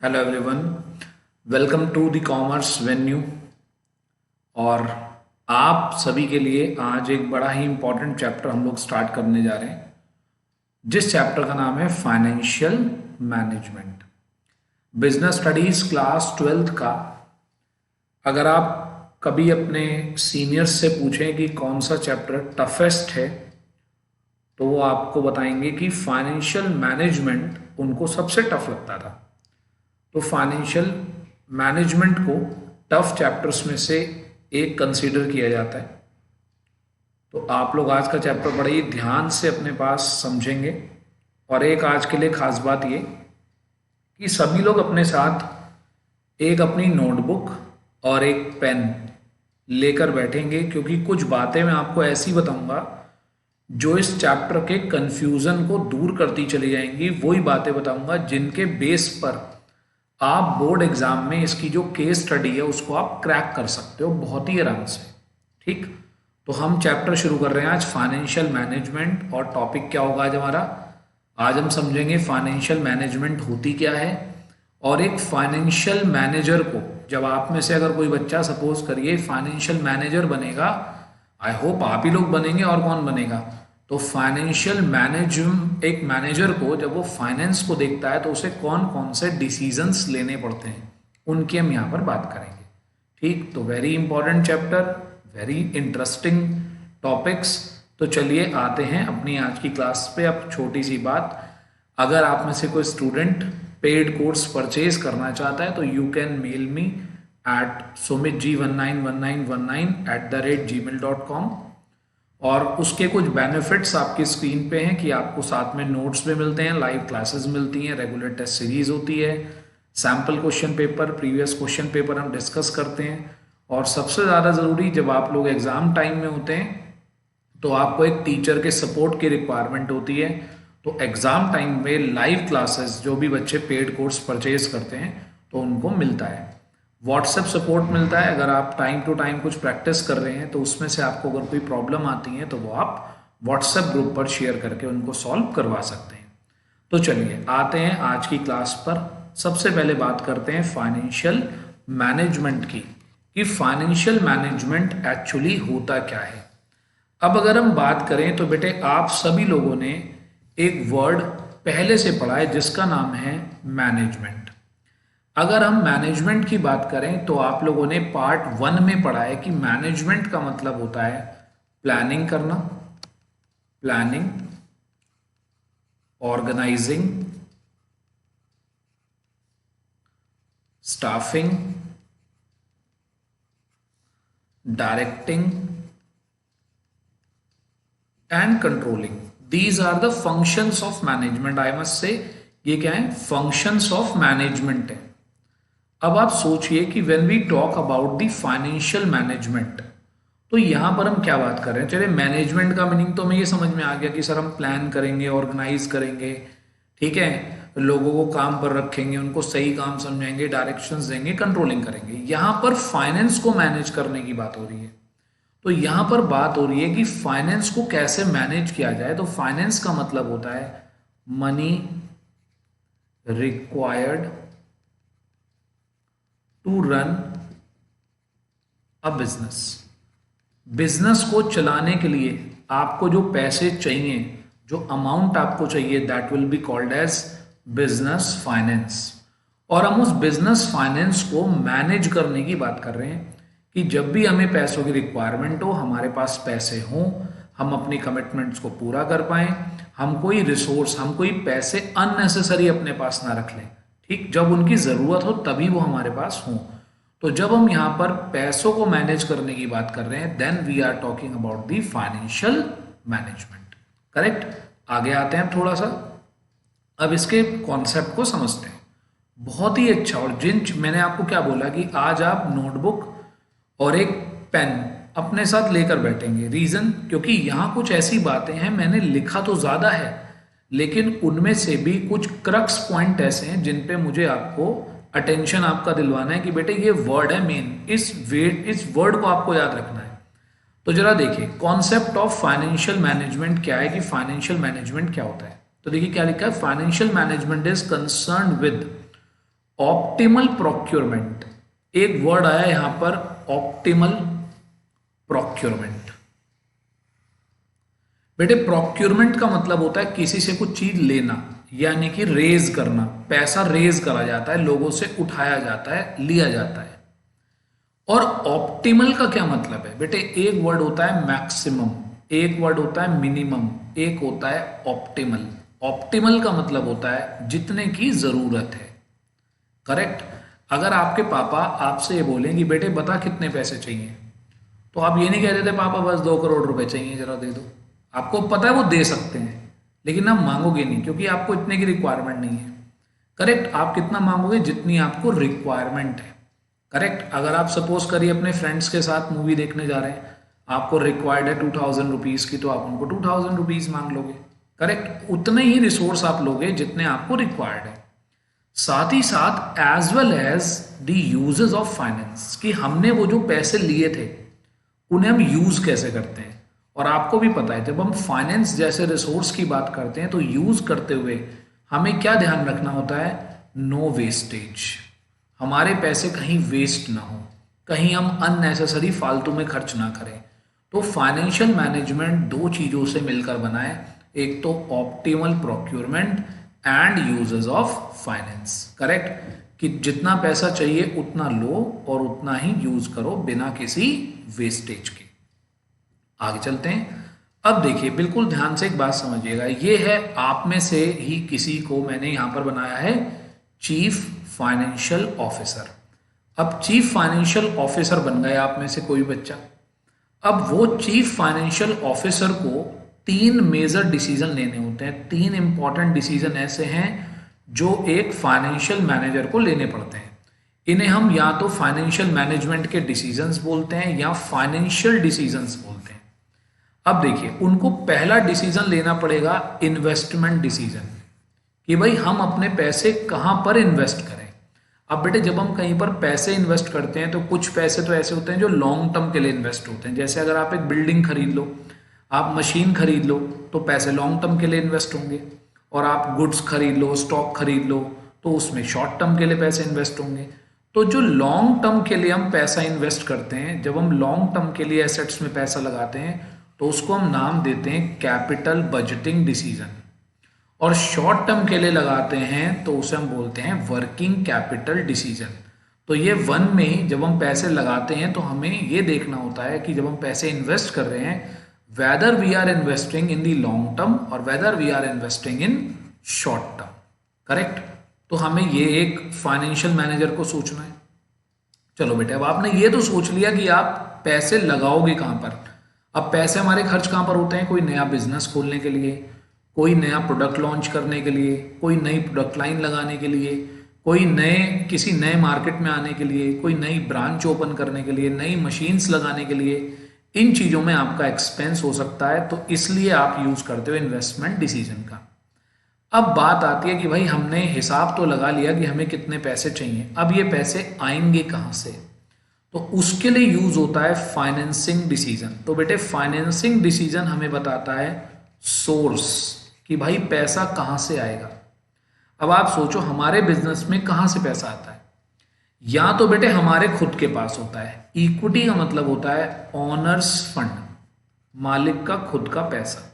Hello everyone, welcome to the commerce venue. और आप सभी के लिए आज एक बड़ा ही इम्पोर्टेंट चैप्टर हम लोग स्टार्ट करने जा रहे हैं, जिस चैप्टर का नाम है financial management. Business studies class 12th का अगर आप कभी अपने सीनियर्स से पूछें कि कौन सा चैप्टर टफेस्ट है, तो वो आपको बताएंगे कि फाइनेंशियल मैनेजमेंट उनको सबसे टफ लगता था। तो फाइनेंशियल मैनेजमेंट को टफ चैप्टर्स में से एक कंसीडर किया जाता है। तो आप लोग आज का चैप्टर बड़े ही ध्यान से अपने पास समझेंगे। और एक आज के लिए खास बात ये कि सभी लोग अपने साथ एक अपनी नोटबुक और एक पेन लेकर बैठेंगे, क्योंकि कुछ बातें मैं आपको ऐसी बताऊंगा जो इस चैप्टर के कंफ्यूजन को दूर करती चली जाएंगी। वही बातें बताऊंगा जिनके बेस पर आप बोर्ड एग्जाम में इसकी जो केस स्टडी है उसको आप क्रैक कर सकते हो बहुत ही आराम से। ठीक, तो हम चैप्टर शुरू कर रहे हैं आज फाइनेंशियल मैनेजमेंट। और टॉपिक क्या होगा आज हमारा? आज हम समझेंगे फाइनेंशियल मैनेजमेंट होती क्या है, और एक फाइनेंशियल मैनेजर को, जब आप में से अगर कोई बच्चा सपोज करिए फाइनेंशियल मैनेजर बनेगा, आई होप आप ही लोग बनेंगे, और कौन बनेगा? तो फाइनेंशियल एक मैनेजर को जब वो फाइनेंस को देखता है तो उसे कौन कौन से डिसीजंस लेने पड़ते हैं, उनकी हम यहाँ पर बात करेंगे। ठीक, तो very important chapter, very interesting topics. तो चलिए आते हैं अपनी आज की क्लास पे। अब छोटी सी बात, अगर आप में से कोई स्टूडेंट पेड कोर्स परचेज करना चाहता है तो you can mail me at sumitg191919@gmail.com। और उसके कुछ बेनिफिट्स आपकी स्क्रीन पे हैं कि आपको साथ में नोट्स भी मिलते हैं, लाइव क्लासेस मिलती हैं, रेगुलर टेस्ट सीरीज होती है, sample question paper, previous question paper हम डिस्कस करते हैं। और सबसे ज़्यादा ज़रूरी, जब आप लोग एग्ज़ाम टाइम में होते हैं तो आपको एक टीचर के सपोर्ट की रिक्वायरमेंट होती है। तो एग्ज़ाम टाइम में लाइव क्लासेस जो भी बच्चे पेड कोर्स परचेज करते हैं तो उनको मिलता है। व्हाट्सएप सपोर्ट मिलता है, अगर आप टाइम टू टाइम कुछ प्रैक्टिस कर रहे हैं तो उसमें से आपको अगर कोई प्रॉब्लम आती है तो वो आप व्हाट्सएप ग्रुप पर शेयर करके उनको सॉल्व करवा सकते हैं। तो चलिए आते हैं आज की क्लास पर। सबसे पहले बात करते हैं फाइनेंशियल मैनेजमेंट की, कि फाइनेंशियल मैनेजमेंट एक्चुअली होता क्या है। अब अगर हम बात करें तो बेटे आप सभी लोगों ने एक वर्ड पहले से पढ़ा है जिसका नाम है मैनेजमेंट। अगर हम मैनेजमेंट की बात करें तो आप लोगों ने पार्ट 1 में पढ़ा है कि मैनेजमेंट का मतलब होता है प्लानिंग करना, planning, organising, staffing, directing and controlling. These are the functions of management. I must say ये क्या है? फंक्शंस ऑफ मैनेजमेंट है। अब आप सोचिए कि when we talk about the financial management, तो यहां पर हम क्या बात कर रहे हैं? चलिए, मैनेजमेंट का मीनिंग तो हमें ये समझ में आ गया कि सर हम प्लान करेंगे, ऑर्गेनाइज करेंगे, ठीक है, लोगों को काम पर रखेंगे, उनको सही काम समझाएंगे, डायरेक्शंस देंगे, कंट्रोलिंग करेंगे। यहां पर फाइनेंस को मैनेज करने की बात हो रही है। तो यहां पर बात हो रही है कि फाइनेंस को कैसे मैनेज किया जाए। तो फाइनेंस का मतलब होता है money required to run a business. Business को चलाने के लिए आपको जो पैसे चाहिए, जो अमाउंट आपको चाहिए, that will be called as business finance. और हम उस बिजनेस फाइनेंस को मैनेज करने की बात कर रहे हैं कि जब भी हमें पैसों की रिक्वायरमेंट हो, हमारे पास पैसे हों, हम अपनी कमिटमेंट्स को पूरा कर पाएं, हम कोई रिसोर्स, हम कोई पैसे अननेसेसरी अपने पास ना रख लें। ठीक, जब उनकी ज़रूरत हो तभी वो हमारे पास हों। तो जब हम यहाँ पर पैसों को मैनेज करने की बात कर रहे हैं, then we are talking about the financial management. Correct? आगे आते हैं थोड़ा सा, अब इसके कॉन्सेप्ट को समझते हैं। बहुत ही अच्छा। और मैंने आपको क्या बोला कि आज आप नोटबुक और एक पेन अपने साथ लेकर बैठेंगे। रीजन, क्योंकि यहाँ कुछ ऐसी बातें हैं, मैंने लिखा तो ज़्यादा है लेकिन उनमें से भी कुछ क्रक्स पॉइंट ऐसे हैं जिन पे मुझे आपको अटेंशन आपका दिलवाना है कि बेटे ये वर्ड है मेन, इस वर्ड को आपको याद रखना है। तो जरा देखिए कॉन्सेप्ट ऑफ फाइनेंशियल मैनेजमेंट क्या है, कि फाइनेंशियल मैनेजमेंट क्या होता है। तो देखिए क्या लिखा है, financial management is concern with optimal procurement, एक वर्ड आया यहां पर, ऑप्टिमल प्रोक्योरमेंट। बेटे प्रोक्योरमेंट का मतलब होता है किसी से कुछ चीज लेना, यानी कि रेज करना, पैसा रेज करा जाता है, लोगों से उठाया जाता है, लिया जाता है। और ऑप्टिमल का क्या मतलब है बेटे, एक वर्ड होता है मैक्सिमम, एक वर्ड होता है मिनिमम, एक होता है ऑप्टिमल। ऑप्टिमल का मतलब होता है जितने की जरूरत है। करेक्ट। अगर आपके पापा आपसे ये बोलें कि बेटे बता कितने पैसे चाहिए, तो आप ये नहीं कह देते पापा बस 2 करोड़ रुपए चाहिए जरा दे दो। आपको पता है वो दे सकते हैं, लेकिन आप मांगोगे नहीं क्योंकि आपको इतने की रिक्वायरमेंट नहीं है। करेक्ट। आप कितना मांगोगे, जितनी आपको रिक्वायरमेंट है। करेक्ट। अगर आप सपोज करिए अपने फ्रेंड्स के साथ मूवी देखने जा रहे हैं, आपको रिक्वायर्ड है 2000 रुपीज़ की, तो आप उनको 2000 रुपीज़ मांग लोगे। करेक्ट। उतने ही रिसोर्स आप लोगे जितने आपको रिक्वायर्ड है। साथ ही साथ as well as the uses of finance, कि हमने वो जो पैसे लिए थे उन्हें हम यूज कैसे करते हैं। और आपको भी पता है जब हम फाइनेंस जैसे रिसोर्स की बात करते हैं तो यूज करते हुए हमें क्या ध्यान रखना होता है, नो वेस्टेज। हमारे पैसे कहीं वेस्ट ना हो, कहीं हम अननेसेसरी फालतू में खर्च ना करें। तो फाइनेंशियल मैनेजमेंट दो चीजों से मिलकर बना है, एक तो optimal procurement and uses of finance. Correct. कि जितना पैसा चाहिए उतना लो और उतना ही यूज करो बिना किसी वेस्टेज के। आगे चलते हैं। अब देखिए बिल्कुल ध्यान से एक बात समझिएगा, ये है आप में से ही किसी को मैंने यहां पर बनाया है चीफ फाइनेंशियल ऑफिसर। अब चीफ फाइनेंशियल ऑफिसर बन गए आप में से कोई बच्चा। अब वो चीफ फाइनेंशियल ऑफिसर को 3 मेजर डिसीजन लेने होते हैं, 3 इंपॉर्टेंट डिसीजन ऐसे हैं जो एक फाइनेंशियल मैनेजर को लेने पड़ते हैं। इन्हें हम या तो फाइनेंशियल मैनेजमेंट के डिसीजंस बोलते हैं या फाइनेंशियल डिसीजंस बोलते हैं। अब देखिए उनको पहला डिसीजन लेना पड़ेगा इन्वेस्टमेंट डिसीजन, कि भाई हम अपने पैसे कहां पर इन्वेस्ट करें। अब बेटे जब हम कहीं पर पैसे इन्वेस्ट करते हैं तो कुछ पैसे तो ऐसे होते हैं जो लॉन्ग टर्म के लिए इन्वेस्ट होते हैं। जैसे अगर आप एक बिल्डिंग खरीद लो, आप मशीन खरीद लो, तो पैसे लॉन्ग टर्म के लिए इन्वेस्ट होंगे। और आप गुड्स खरीद लो, स्टॉक खरीद लो, तो उसमें शॉर्ट टर्म के लिए पैसे इन्वेस्ट होंगे। तो जो लॉन्ग टर्म के लिए हम पैसा इन्वेस्ट करते हैं, जब हम लॉन्ग टर्म के लिए एसेट्स में पैसा लगाते हैं, तो उसको हम नाम देते हैं कैपिटल बजटिंग डिसीजन। और शॉर्ट टर्म के लिए लगाते हैं तो उसे हम बोलते हैं वर्किंग कैपिटल डिसीजन। तो ये वन में जब हम पैसे लगाते हैं तो हमें ये देखना होता है कि जब हम पैसे इन्वेस्ट कर रहे हैं, whether we are investing in the long term और whether we are investing in short term. Correct. तो हमें ये एक फाइनेंशियल मैनेजर को सोचना है। चलो बेटे अब आपने ये तो सोच लिया कि आप पैसे लगाओगे कहां पर। अब पैसे हमारे खर्च कहां पर होते हैं, कोई नया बिजनेस खोलने के लिए, कोई नया प्रोडक्ट लॉन्च करने के लिए, कोई नई प्रोडक्ट लाइन लगाने के लिए, कोई किसी नए मार्केट में आने के लिए, कोई नई ब्रांच ओपन करने के लिए, नई मशीन्स लगाने के लिए। इन चीज़ों में आपका एक्सपेंस हो सकता है, तो इसलिए आप यूज़ करते हो इन्वेस्टमेंट डिसीजन का। अब बात आती है कि भाई हमने हिसाब तो लगा लिया कि हमें कितने पैसे चाहिए, अब ये पैसे आएंगे कहाँ से, तो उसके लिए यूज होता है फाइनेंसिंग डिसीजन। तो बेटे फाइनेंसिंग डिसीजन हमें बताता है सोर्स, कि भाई पैसा कहाँ से आएगा। अब आप सोचो हमारे बिजनेस में कहाँ से पैसा आता है, या तो बेटे हमारे खुद के पास होता है। इक्विटी का मतलब होता है ऑनर्स फंड, मालिक का खुद का पैसा।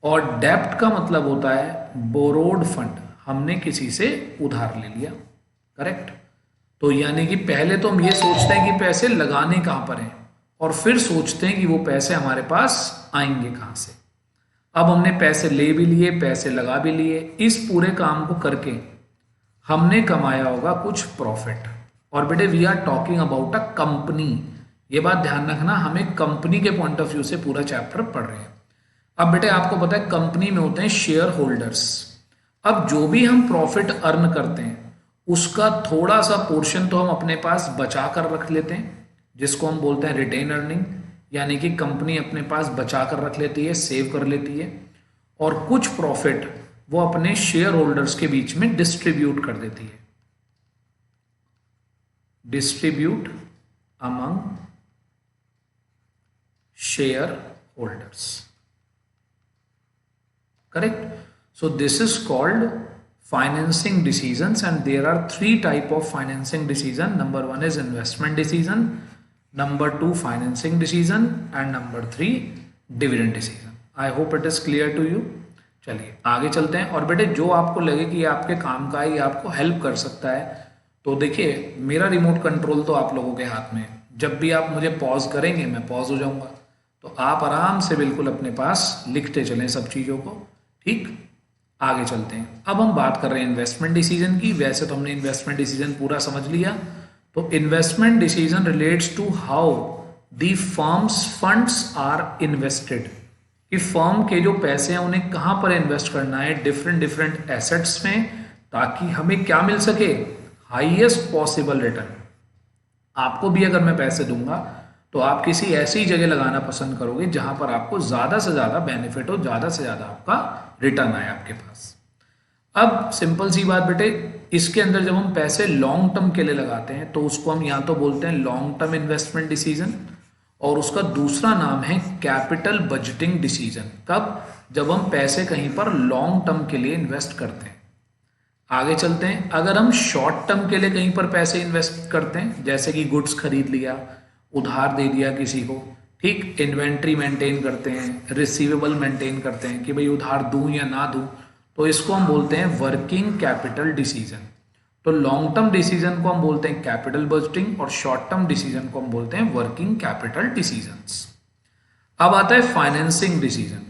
और डेप्ट का मतलब होता है बोरोड फंड, हमने किसी से उधार ले लिया। करेक्ट। तो यानी कि पहले तो हम ये सोचते हैं कि पैसे लगाने कहां पर हैं, और फिर सोचते हैं कि वो पैसे हमारे पास आएंगे कहां से। अब हमने पैसे ले भी लिए, पैसे लगा भी लिए, इस पूरे काम को करके हमने कमाया होगा कुछ प्रॉफिट। और बेटे we are talking about a company, ये बात ध्यान रखना, हमें कंपनी के पॉइंट ऑफ व्यू से पूरा चैप्टर पढ़ रहे हैं। अब बेटे आपको पता है कंपनी में होते हैं शेयर होल्डर्स। अब जो भी हम प्रॉफिट अर्न करते हैं उसका थोड़ा सा पोर्शन तो हम अपने पास बचा कर रख लेते हैं, जिसको हम बोलते हैं रिटेन अर्निंग, यानी कि कंपनी अपने पास बचा कर रख लेती है, सेव कर लेती है। और कुछ प्रॉफिट वो अपने शेयर होल्डर्स के बीच में डिस्ट्रीब्यूट कर देती है, distribute among share holders. Correct. So this is called financing decisions, and there are three type of financing decision. Number one is investment decision, number two financing decision, and number three dividend decision. I hope it is clear to you. चलिए आगे चलते हैं। और बेटे जो आपको लगे कि ये आपके काम का है, ये आपको हेल्प कर सकता है, तो देखिए मेरा रिमोट कंट्रोल तो आप लोगों के हाथ में है। जब भी आप मुझे पॉज करेंगे मैं पॉज हो जाऊंगा, तो आप आराम से बिल्कुल अपने पास लिखते चलें सब चीज़ों को। ठीक, आगे चलते हैं। अब हम बात कर रहे हैं इन्वेस्टमेंट डिसीजन की। वैसे तो हमने इन्वेस्टमेंट डिसीजन पूरा समझ लिया। तो investment decision relates to how the firm's funds are invested, कि फर्म के जो पैसे हैं उन्हें कहाँ पर इन्वेस्ट करना है डिफरेंट डिफरेंट एसेट्स में, ताकि हमें क्या मिल सके, हाईएस्ट पॉसिबल रिटर्न। आपको भी अगर मैं पैसे दूंगा तो आप किसी ऐसी जगह लगाना पसंद करोगे जहां पर आपको ज़्यादा से ज़्यादा बेनिफिट हो, ज़्यादा से ज़्यादा आपका रिटर्न आए आपके पास। अब सिंपल सी बात बेटे, इसके अंदर जब हम पैसे लॉन्ग टर्म के लिए लगाते हैं तो उसको हम या तो बोलते हैं लॉन्ग टर्म इन्वेस्टमेंट डिसीजन, और उसका दूसरा नाम है कैपिटल बजटिंग डिसीजन। कब? जब हम पैसे कहीं पर लॉन्ग टर्म के लिए इन्वेस्ट करते हैं। आगे चलते हैं। अगर हम शॉर्ट टर्म के लिए कहीं पर पैसे इन्वेस्ट करते हैं, जैसे कि गुड्स खरीद लिया, उधार दे दिया किसी को, ठीक, इन्वेंट्री मेंटेन करते हैं, रिसीवेबल मेंटेन करते हैं कि भाई उधार दूं या ना दूं, तो इसको हम बोलते हैं वर्किंग कैपिटल डिसीजन। तो लॉन्ग टर्म डिसीजन को हम बोलते हैं कैपिटल बजटिंग, और शॉर्ट टर्म डिसीजन को हम बोलते हैं वर्किंग कैपिटल डिसीजंस। अब आता है फाइनेंसिंग डिसीजन।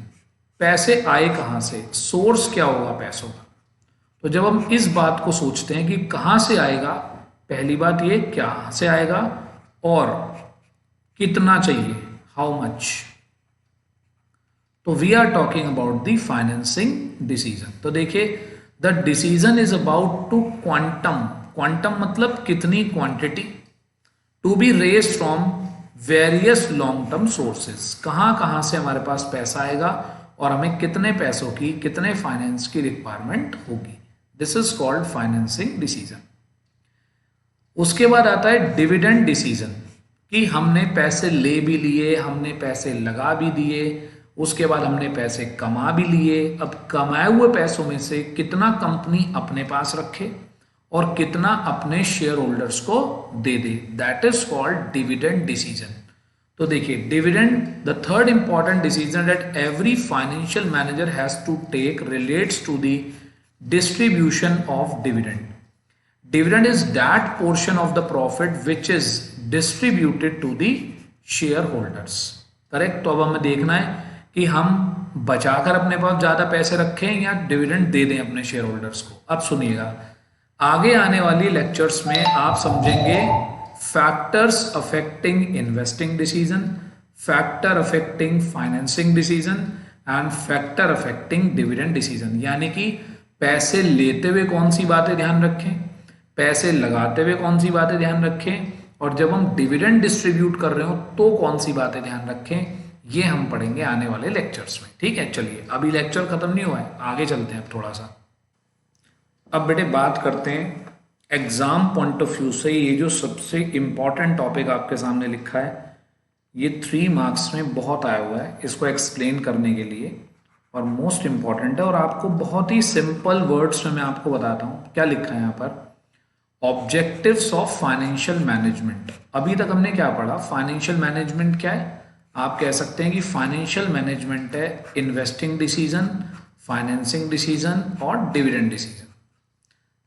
पैसे आए कहां से, सोर्स क्या होगा पैसों का। तो जब हम इस बात को सोचते हैं कि कहां से आएगा, पहली बात ये क्या से आएगा और कितना चाहिए, हाउ मच, तो we are talking about the financing decision. तो देखिए the decision is about to quantum, quantum मतलब कितनी quantity, to be raise from various long term sources, कहां कहां से हमारे पास पैसा आएगा और हमें कितने पैसों की, कितने फाइनेंस की रिक्वायरमेंट होगी। This is called financing decision. उसके बाद आता है डिविडेंड डिसीजन, कि हमने पैसे ले भी लिए, हमने पैसे लगा भी दिए, उसके बाद हमने पैसे कमा भी लिए। अब कमाए हुए पैसों में से कितना कंपनी अपने पास रखे और कितना अपने शेयर होल्डर्स को दे दे, that is called dividend decision. तो देखिए dividend, the third important decision that every financial manager has to take relates to the distribution of dividend. Dividend is that portion of the profit which is distributed to the shareholders. Correct. तो अब हमें देखना है कि हम बचाकर अपने पास ज्यादा पैसे रखें या डिविडेंड दे दें अपने शेयर होल्डर्स को। अब सुनिएगा, आगे आने वाली लेक्चर्स में आप समझेंगे factors affecting investing decision, factor affecting financing decision and factor affecting dividend decision. यानी कि पैसे लेते हुए कौन सी बातें ध्यान रखें, पैसे लगाते हुए कौन सी बातें ध्यान रखें, और जब हम डिविडेंड डिस्ट्रीब्यूट कर रहे हो तो कौन सी बातें ध्यान रखें, ये हम पढ़ेंगे आने वाले लेक्चर्स में। ठीक है, चलिए अभी लेक्चर खत्म नहीं हुआ है, आगे चलते हैं अब थोड़ा सा। अब बेटे बात करते हैं एग्जाम पॉइंट ऑफ व्यू से। ये जो सबसे इंपॉर्टेंट टॉपिक आपके सामने लिखा है, ये 3 मार्क्स में बहुत आया हुआ है, इसको एक्सप्लेन करने के लिए, और मोस्ट इंपॉर्टेंट है। और आपको बहुत ही सिंपल वर्ड्स में मैं आपको बताता हूँ क्या लिखा है यहाँ पर। Objectives of financial management. अभी तक हमने क्या पढ़ा, फाइनेंशियल मैनेजमेंट क्या है, आप कह सकते हैं कि फाइनेंशियल मैनेजमेंट है इन्वेस्टिंग डिसीजन, फाइनेंसिंग डिसीजन और डिविडेंड डिसीजन।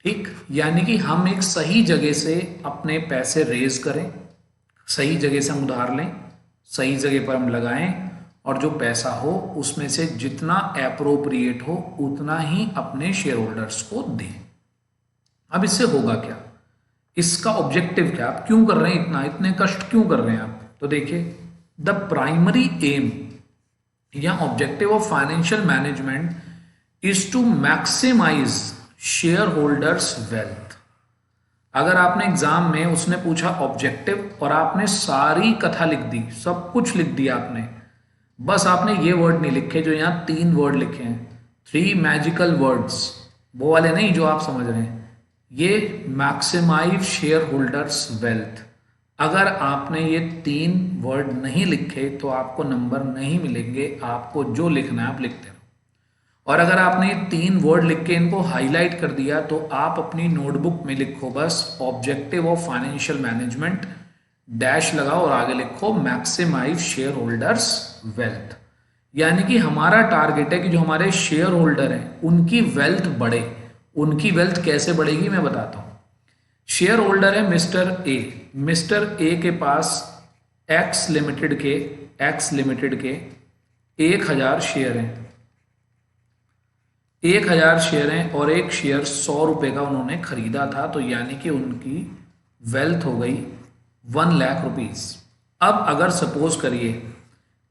ठीक, यानी कि हम एक सही जगह से अपने पैसे रेज करें, सही जगह से हम उधार लें, सही जगह पर हम लगाएं, और जो पैसा हो उसमें से जितना एप्रोप्रिएट हो उतना ही अपने शेयर होल्डर्स को दें। अब इससे होगा क्या, इसका ऑब्जेक्टिव क्या, आप क्यों कर रहे हैं, इतने कष्ट क्यों कर रहे हैं आप। तो देखिए द प्राइमरी एम या objective of financial management is to maximise shareholders wealth. अगर आपने एग्जाम में उसने पूछा ऑब्जेक्टिव और आपने सारी कथा लिख दी, सब कुछ लिख दिया आपने, बस आपने ये वर्ड नहीं लिखे जो यहाँ 3 वर्ड लिखे हैं, 3 मैजिकल वर्ड्स, वो वाले नहीं जो आप समझ रहे हैं, ये मैक्सिमाइज शेयर होल्डर्स वेल्थ। अगर आपने ये 3 वर्ड नहीं लिखे तो आपको नंबर नहीं मिलेंगे, आपको जो लिखना है आप लिखते रहो। और अगर आपने ये 3 वर्ड लिख के इनको हाईलाइट कर दिया तो आप अपनी नोटबुक में लिखो बस objective of financial management, dash लगाओ और आगे लिखो मैक्सिमाइज शेयर होल्डर्स वेल्थ। यानी कि हमारा टारगेट है कि जो हमारे शेयर होल्डर हैं उनकी वेल्थ बढ़े। उनकी वेल्थ कैसे बढ़ेगी मैं बताता हूं। शेयर होल्डर है मिस्टर ए के पास एक्स लिमिटेड के 1000 शेयर हैं। 1000 शेयर हैं और एक शेयर 100 रुपए का उन्होंने खरीदा था, तो यानी कि उनकी वेल्थ हो गई 1 लाख रुपीज। अब अगर सपोज करिए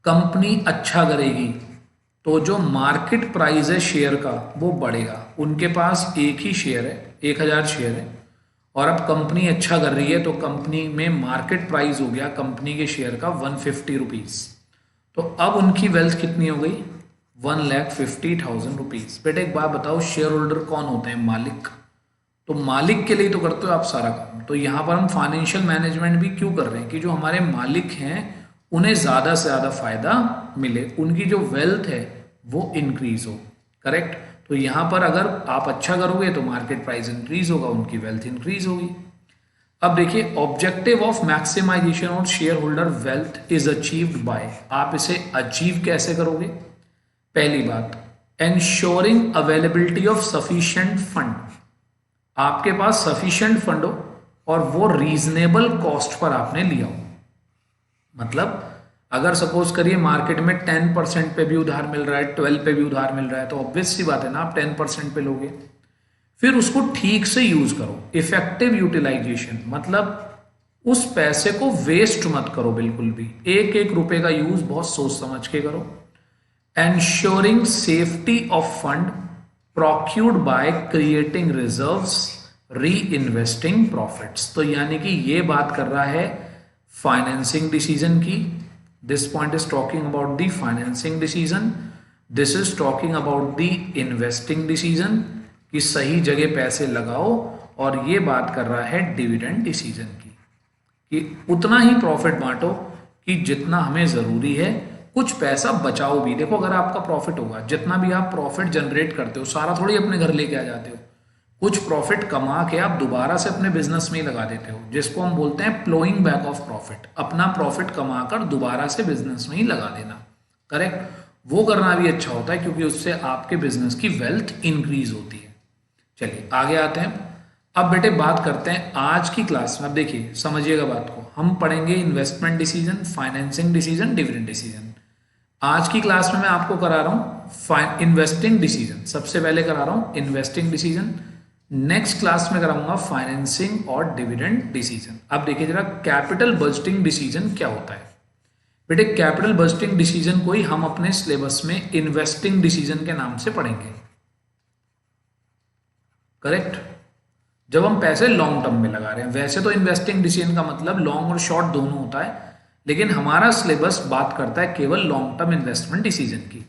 कंपनी अच्छा करेगी तो जो मार्केट प्राइस है शेयर का वो बढ़ेगा। उनके पास एक ही शेयर है, 1000 शेयर है, और अब कंपनी अच्छा कर रही है तो कंपनी में मार्केट प्राइस हो गया कंपनी के शेयर का 150 रुपीज। तो अब उनकी वेल्थ कितनी हो गई? 1,50,000 रुपीज। बेटा एक बात बताओ, शेयर होल्डर कौन होते हैं? मालिक। तो मालिक के लिए तो करते हो आप सारा काम। तो यहाँ पर हम फाइनेंशियल मैनेजमेंट भी क्यों कर रहे हैं कि जो हमारे मालिक हैं उन्हें ज़्यादा से ज़्यादा फायदा मिले, उनकी जो वेल्थ है वो इंक्रीज हो। करेक्ट। तो यहाँ पर अगर आप अच्छा करोगे तो मार्केट प्राइस इंक्रीज होगा, उनकी वेल्थ इंक्रीज होगी। अब देखिए objective of maximisation of shareholder wealth is achieved by, आप इसे अचीव कैसे करोगे? पहली बात, ensuring availability of sufficient fund. आपके पास सफिशिएंट फंड हो और वो रीजनेबल कॉस्ट पर आपने लिया हो। मतलब अगर सपोज करिए मार्केट में 10% पे भी उधार मिल रहा है, 12 पे भी उधार मिल रहा है, तो ऑब्वियस सी बात है ना आप 10% पे लोगे। फिर उसको ठीक से यूज करो, इफेक्टिव यूटिलाइजेशन, मतलब उस पैसे को वेस्ट मत करो बिल्कुल भी। एक एक रुपए का यूज बहुत सोच समझ के करो। Ensuring safety of fund procured by creating reserves, reinvesting profits. तो यानी कि ये बात कर रहा है फाइनेंसिंग डिसीजन की। This point is talking about the financing decision, this is talking about the investing decision कि सही जगह पैसे लगाओ, और ये बात कर रहा है डिविडेंड डिसीजन की कि उतना ही प्रॉफिट बांटो कि जितना हमें जरूरी है, कुछ पैसा बचाओ भी। देखो अगर आपका प्रॉफिट होगा, जितना भी आप प्रॉफिट जनरेट करते हो सारा थोड़ी अपने घर लेके आ जाते हो, कुछ प्रॉफिट कमा के आप दोबारा से अपने बिजनेस में ही लगा देते हो, जिसको हम बोलते हैं प्लोइंग बैक ऑफ प्रॉफिट। अपना प्रॉफिट कमाकर दोबारा से बिजनेस में ही लगा देना। करेक्ट। वो करना भी अच्छा होता है क्योंकि उससे आपके बिजनेस की वेल्थ इंक्रीज होती है। चलिए आगे आते हैं। अब बेटे बात करते हैं आज की क्लास में। अब देखिए समझिएगा बात को, हम पढ़ेंगे investment decision, financing decision, dividend decision. आज की क्लास में मैं आपको करा रहा हूं इन्वेस्टिंग डिसीजन, सबसे पहले करा रहा हूं इन्वेस्टिंग डिसीजन। नेक्स्ट क्लास में कराऊंगा फाइनेंसिंग और डिविडेंड डिसीजन। अब देखिए जरा कैपिटल बजटिंग डिसीजन क्या होता है। बेटे कैपिटल बजटिंग डिसीजन को ही हम अपने सिलेबस में इन्वेस्टिंग डिसीजन के नाम से पढ़ेंगे। करेक्ट। जब हम पैसे लॉन्ग टर्म में लगा रहे हैं, वैसे तो इन्वेस्टिंग डिसीजन का मतलब लॉन्ग और शॉर्ट दोनों होता है, लेकिन हमारा सिलेबस बात करता है केवल लॉन्ग टर्म इन्वेस्टमेंट डिसीजन की।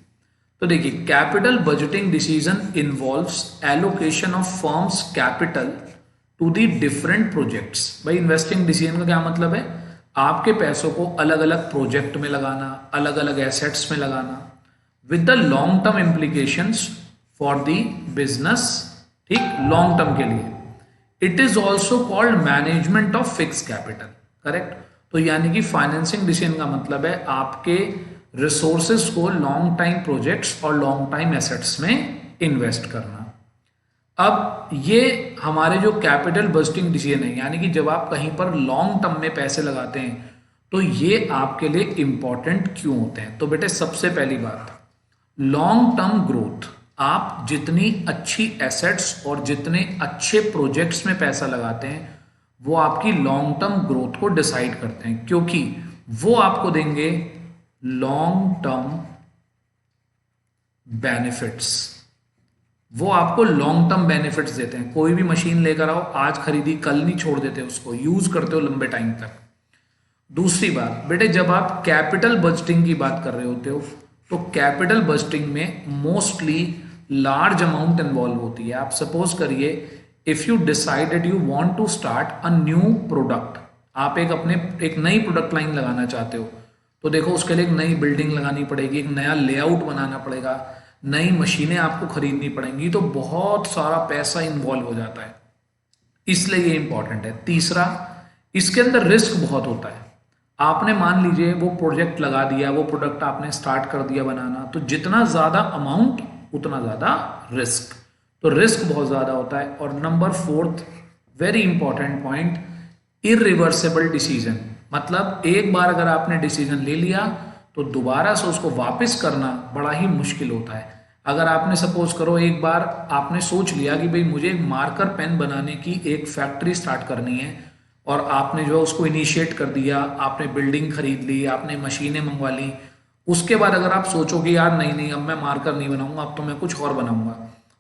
तो देखिए capital budgeting decision involves allocation of firm's capital to the different projects. भाई इन्वेस्टिंग डिसीजन का क्या मतलब है? आपके पैसों को अलग अलग प्रोजेक्ट में लगाना, अलग अलग एसेट्स में लगाना, with the long term implications for the business. ठीक, लॉन्ग टर्म के लिए। It is also called management of fix capital. Correct. तो यानी कि फाइनेंसिंग डिसीजन का मतलब है आपके रिसोर्सेस को लॉन्ग टाइम प्रोजेक्ट्स और लॉन्ग टाइम एसेट्स में इन्वेस्ट करना। अब ये हमारे जो कैपिटल बजटिंग डिसीजन है, यानी कि जब आप कहीं पर लॉन्ग टर्म में पैसे लगाते हैं तो ये आपके लिए इंपॉर्टेंट क्यों होते हैं? तो बेटे सबसे पहली बात, लॉन्ग टर्म ग्रोथ, आप जितनी अच्छी एसेट्स और जितने अच्छे प्रोजेक्ट्स में पैसा लगाते हैं वो आपकी लॉन्ग टर्म ग्रोथ को डिसाइड करते हैं, क्योंकि वो आपको देंगे लॉन्ग टर्म बेनिफिट्स। वो आपको लॉन्ग टर्म बेनिफिट्स देते हैं। कोई भी मशीन लेकर आओ, आज खरीदी कल नहीं छोड़ देते, उसको यूज करते हो लंबे टाइम तक। दूसरी बात बेटे, जब आप कैपिटल बजटिंग की बात कर रहे होते हो तो कैपिटल बजटिंग में मोस्टली लार्ज अमाउंट इन्वॉल्व होती है। आप सपोज करिए if you decided you want to start a new product, आप एक नई प्रोडक्ट लाइन लगाना चाहते हो, तो देखो उसके लिए एक नई बिल्डिंग लगानी पड़ेगी, एक नया लेआउट बनाना पड़ेगा, नई मशीनें आपको खरीदनी पड़ेंगी, तो बहुत सारा पैसा इन्वॉल्व हो जाता है, इसलिए ये इंपॉर्टेंट है। तीसरा, इसके अंदर रिस्क बहुत होता है। आपने मान लीजिए वो प्रोजेक्ट लगा दिया, वो प्रोडक्ट आपने स्टार्ट कर दिया बनाना, तो जितना ज़्यादा अमाउंट उतना ज़्यादा रिस्क, तो रिस्क बहुत ज़्यादा होता है। और number fourth, very important point, irreversible decision, मतलब एक बार अगर आपने डिसीजन ले लिया तो दोबारा से उसको वापस करना बड़ा ही मुश्किल होता है। अगर आपने सपोज करो एक बार आपने सोच लिया कि भाई मुझे एक मार्कर पेन बनाने की एक फैक्ट्री स्टार्ट करनी है, और आपने जो उसको इनिशिएट कर दिया, आपने बिल्डिंग खरीद ली, आपने मशीनें मंगवा ली, उसके बाद अगर आप सोचोगे यार नहीं नहीं अब मैं मार्कर नहीं बनाऊंगा, अब तो मैं कुछ और बनाऊंगा,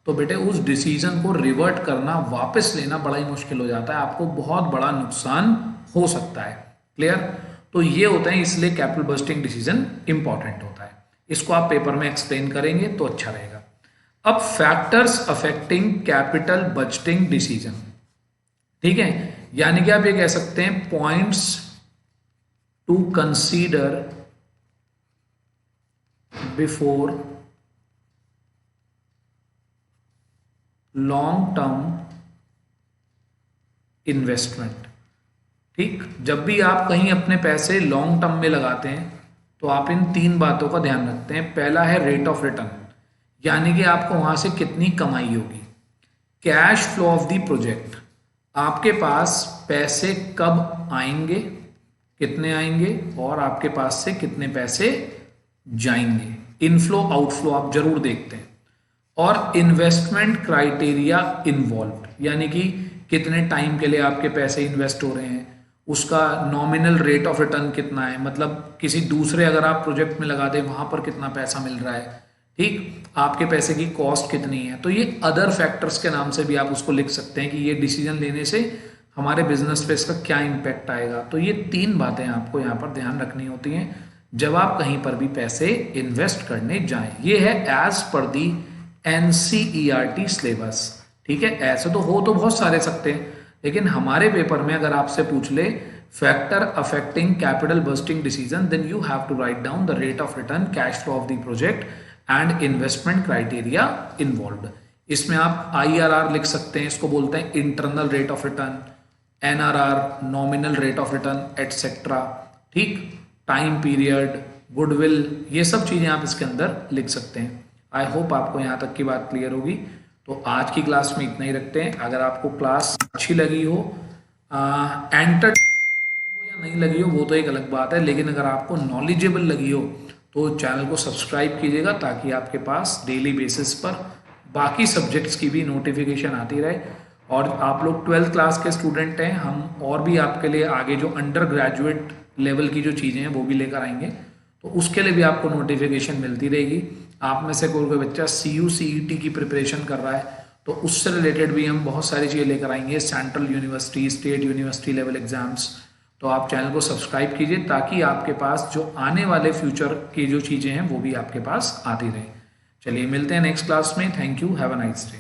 तो बेटे उस डिसीजन को रिवर्ट करना, वापस लेना बड़ा ही मुश्किल हो जाता है, आपको बहुत बड़ा नुकसान हो सकता है। क्लियर? तो ये होता है, इसलिए कैपिटल बस्टिंग डिसीजन इंपॉर्टेंट होता है। इसको आप पेपर में एक्सप्लेन करेंगे तो अच्छा रहेगा। अब factors affecting capital budgeting decision, ठीक है, यानी कि आप ये कह सकते हैं points to consider before long term investment. ठीक, जब भी आप कहीं अपने पैसे लॉन्ग टर्म में लगाते हैं तो आप इन तीन बातों का ध्यान रखते हैं। पहला है रेट ऑफ रिटर्न, यानी कि आपको वहां से कितनी कमाई होगी। Cash flow of the project, आपके पास पैसे कब आएंगे, कितने आएंगे, और आपके पास से कितने पैसे जाएंगे। इनफ्लो आउटफ्लो आप जरूर देखते हैं। और इन्वेस्टमेंट क्राइटेरिया इन्वॉल्व, यानी कि कितने टाइम के लिए आपके पैसे इन्वेस्ट हो रहे हैं, उसका नॉमिनल रेट ऑफ रिटर्न कितना है, मतलब किसी दूसरे अगर आप प्रोजेक्ट में लगा दें वहां पर कितना पैसा मिल रहा है, ठीक, आपके पैसे की कॉस्ट कितनी है। तो ये अदर फैक्टर्स के नाम से भी आप उसको लिख सकते हैं कि ये डिसीजन लेने से हमारे बिजनेस पे इसका क्या इम्पैक्ट आएगा। तो ये तीन बातें आपको यहाँ पर ध्यान रखनी होती हैं जब आप कहीं पर भी पैसे इन्वेस्ट करने जाएं। ये है एज पर दी NCERT सिलेबस, ठीक है। ऐसे तो हो तो बहुत सारे सकते हैं, लेकिन हमारे पेपर में अगर आपसे पूछ ले factor affecting capital budgeting decision, then you have to write down the rate of return, cash flow of the project and investment criteria involved. इसमें आप IRR लिख सकते हैं, इसको बोलते हैं internal rate of return, NRR nominal rate of return etcetera, ठीक, time period, goodwill, ये सब चीजें आप इसके अंदर लिख सकते हैं। आई होप आपको यहाँ तक की बात क्लियर होगी। तो आज की क्लास में इतना ही रखते हैं। अगर आपको क्लास अच्छी लगी हो, एंटर हो या नहीं लगी हो वो तो एक अलग बात है, लेकिन अगर आपको नॉलेजेबल लगी हो तो चैनल को सब्सक्राइब कीजिएगा ताकि आपके पास डेली बेसिस पर बाकी सब्जेक्ट्स की भी नोटिफिकेशन आती रहे। और आप लोग 12th क्लास के स्टूडेंट हैं, हम और भी आपके लिए आगे जो अंडर ग्रेजुएट लेवल की जो चीज़ें हैं वो भी लेकर आएंगे, तो उसके लिए भी आपको नोटिफिकेशन मिलती रहेगी। आप में से कोई बच्चा CU CET की प्रिपरेशन कर रहा है तो उससे रिलेटेड भी हम बहुत सारी चीज़ें लेकर आएंगे, central university, state university level exams. तो आप चैनल को सब्सक्राइब कीजिए ताकि आपके पास जो आने वाले फ्यूचर की जो चीज़ें हैं वो भी आपके पास आती रहें। चलिए मिलते हैं नेक्स्ट क्लास में। Thank you, have a nice day.